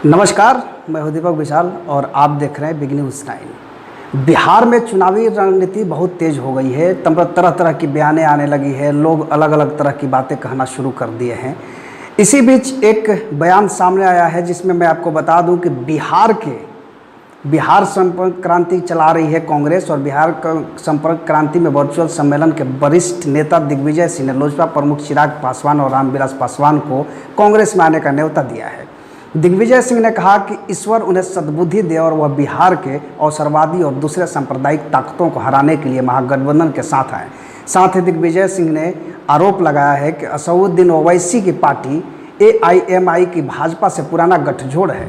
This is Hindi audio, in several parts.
नमस्कार, मैं हूं दीपक विशाल और आप देख रहे हैं बिग न्यूज़ 9। बिहार में चुनावी रणनीति बहुत तेज हो गई है। तरह तरह की बयानें आने लगी है, लोग अलग अलग तरह की बातें कहना शुरू कर दिए हैं। इसी बीच एक बयान सामने आया है जिसमें मैं आपको बता दूं कि बिहार संपर्क क्रांति चला रही है कांग्रेस, और बिहार संपर्क क्रांति में वर्चुअल सम्मेलन के वरिष्ठ नेता दिग्विजय सिंह ने लोजपा प्रमुख चिराग पासवान और रामविलास पासवान को कांग्रेस में आने का न्योता दिया है। दिग्विजय सिंह ने कहा कि ईश्वर उन्हें सद्बुद्धि दे और वह बिहार के अवसरवादी और दूसरे सांप्रदायिक ताकतों को हराने के लिए महागठबंधन के साथ आए। साथ ही दिग्विजय सिंह ने आरोप लगाया है कि असदुद्दीन ओवैसी की पार्टी AIMI की भाजपा से पुराना गठजोड़ है।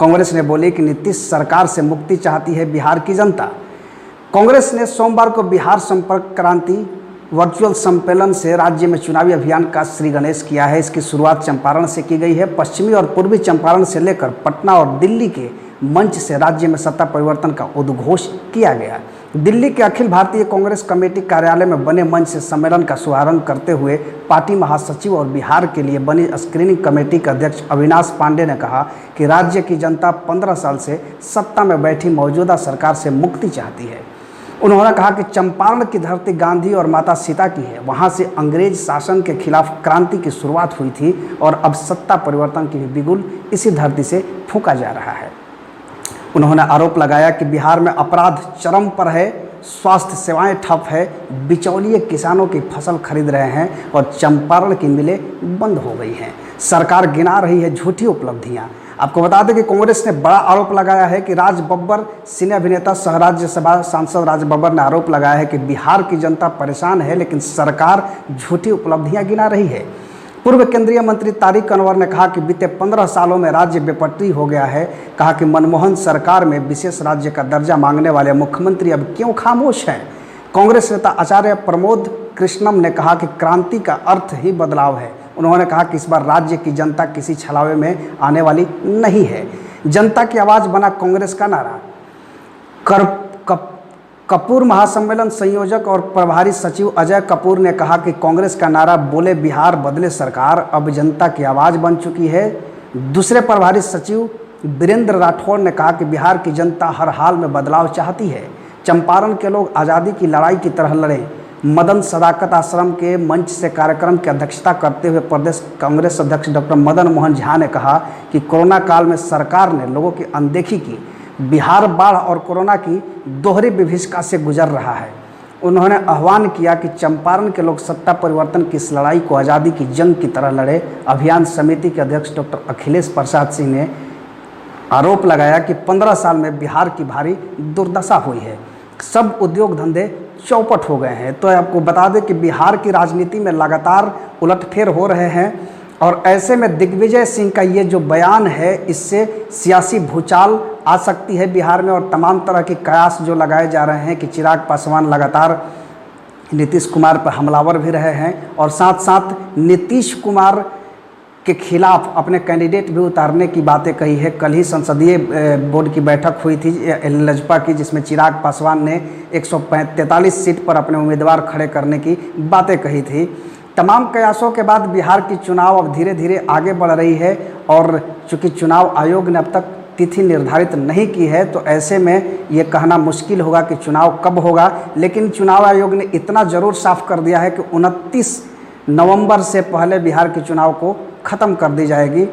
कांग्रेस ने बोली कि नीतीश सरकार से मुक्ति चाहती है बिहार की जनता। कांग्रेस ने सोमवार को बिहार संपर्क क्रांति वर्चुअल सम्मेलन से राज्य में चुनावी अभियान का श्री गणेश किया है। इसकी शुरुआत चंपारण से की गई है। पश्चिमी और पूर्वी चंपारण से लेकर पटना और दिल्ली के मंच से राज्य में सत्ता परिवर्तन का उद्घोष किया गया। दिल्ली के अखिल भारतीय कांग्रेस कमेटी कार्यालय में बने मंच से सम्मेलन का शुभारंभ करते हुए पार्टी महासचिव और बिहार के लिए बनी स्क्रीनिंग कमेटी के अध्यक्ष अविनाश पांडे ने कहा कि राज्य की जनता 15 साल से सत्ता में बैठी मौजूदा सरकार से मुक्ति चाहती है। उन्होंने कहा कि चंपारण की धरती गांधी और माता सीता की है। वहां से अंग्रेज शासन के खिलाफ क्रांति की शुरुआत हुई थी और अब सत्ता परिवर्तन की भी बिगुल इसी धरती से फूंका जा रहा है। उन्होंने आरोप लगाया कि बिहार में अपराध चरम पर है, स्वास्थ्य सेवाएं ठप है, बिचौलिए किसानों की फसल खरीद रहे हैं और चंपारण की मिलें बंद हो गई हैं। सरकार गिना रही है झूठी उपलब्धियां। आपको बता दें कि कांग्रेस ने बड़ा आरोप लगाया है कि राज बब्बर, सिने अभिनेता सह राज्यसभा सांसद राज बब्बर ने आरोप लगाया है कि बिहार की जनता परेशान है, लेकिन सरकार झूठी उपलब्धियां गिना रही है। पूर्व केंद्रीय मंत्री तारिक अनवर ने कहा कि बीते 15 सालों में राज्य बेपटरी हो गया है। कहा कि मनमोहन सरकार में विशेष राज्य का दर्जा मांगने वाले मुख्यमंत्री अब क्यों खामोश हैं। कांग्रेस नेता आचार्य प्रमोद कृष्णम ने कहा कि क्रांति का अर्थ ही बदलाव है। उन्होंने कहा कि इस बार राज्य की जनता किसी छलावे में आने वाली नहीं है। जनता की आवाज़ बना कांग्रेस का नारा। कपूर महासम्मेलन संयोजक और प्रभारी सचिव अजय कपूर ने कहा कि कांग्रेस का नारा बोले बिहार बदले सरकार अब जनता की आवाज़ बन चुकी है। दूसरे प्रभारी सचिव वीरेंद्र राठौड़ ने कहा कि बिहार की जनता हर हाल में बदलाव चाहती है। चंपारण के लोग आज़ादी की लड़ाई की तरह लड़े। मदन सदाकत आश्रम के मंच से कार्यक्रम की अध्यक्षता करते हुए प्रदेश कांग्रेस अध्यक्ष डॉक्टर मदन मोहन झा ने कहा कि कोरोना काल में सरकार ने लोगों की अनदेखी की। बिहार बाढ़ और कोरोना की दोहरी विभीषिका से गुजर रहा है। उन्होंने आह्वान किया कि चंपारण के लोग सत्ता परिवर्तन की इस लड़ाई को आज़ादी की जंग की तरह लड़े। अभियान समिति के अध्यक्ष डॉक्टर अखिलेश प्रसाद सिंह ने आरोप लगाया कि 15 साल में बिहार की भारी दुर्दशा हुई है, सब उद्योग धंधे चौपट हो गए हैं। तो आपको बता दें कि बिहार की राजनीति में लगातार उलटफेर हो रहे हैं, और ऐसे में दिग्विजय सिंह का ये जो बयान है, इससे सियासी भूचाल आ सकती है बिहार में। और तमाम तरह के कयास जो लगाए जा रहे हैं कि चिराग पासवान लगातार नीतीश कुमार पर हमलावर भी रहे हैं और साथ साथ नीतीश कुमार के खिलाफ अपने कैंडिडेट भी उतारने की बातें कही है। कल ही संसदीय बोर्ड की बैठक हुई थी लोजपा की, जिसमें चिराग पासवान ने 143 सीट पर अपने उम्मीदवार खड़े करने की बातें कही थी। तमाम कयासों के बाद बिहार की चुनाव अब धीरे धीरे आगे बढ़ रही है, और चूंकि चुनाव आयोग ने अब तक तिथि निर्धारित नहीं की है, तो ऐसे में ये कहना मुश्किल होगा कि चुनाव कब होगा। लेकिन चुनाव आयोग ने इतना ज़रूर साफ कर दिया है कि 29 नवंबर से पहले बिहार के चुनाव को ख़त्म कर दी जाएगी।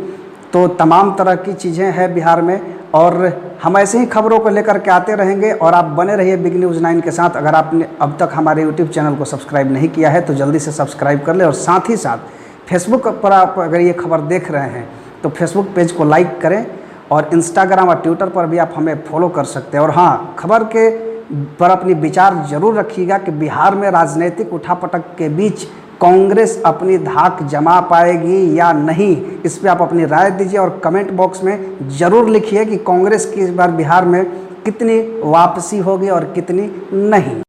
तो तमाम तरह की चीज़ें हैं बिहार में, और हम ऐसे ही खबरों को लेकर के आते रहेंगे। और आप बने रहिए बिग न्यूज़ 9 के साथ। अगर आपने अब तक हमारे यूट्यूब चैनल को सब्सक्राइब नहीं किया है तो जल्दी से सब्सक्राइब कर लें, और साथ ही साथ फेसबुक पर आप अगर ये खबर देख रहे हैं तो फेसबुक पेज को लाइक करें, और इंस्टाग्राम और ट्विटर पर भी आप हमें फॉलो कर सकते हैं। और हाँ, खबर के पर अपनी विचार जरूर रखिएगा कि बिहार में राजनीतिक उठापटक के बीच कांग्रेस अपनी धाक जमा पाएगी या नहीं। इस पे आप अपनी राय दीजिए और कमेंट बॉक्स में ज़रूर लिखिए कि कांग्रेस की इस बार बिहार में कितनी वापसी होगी और कितनी नहीं।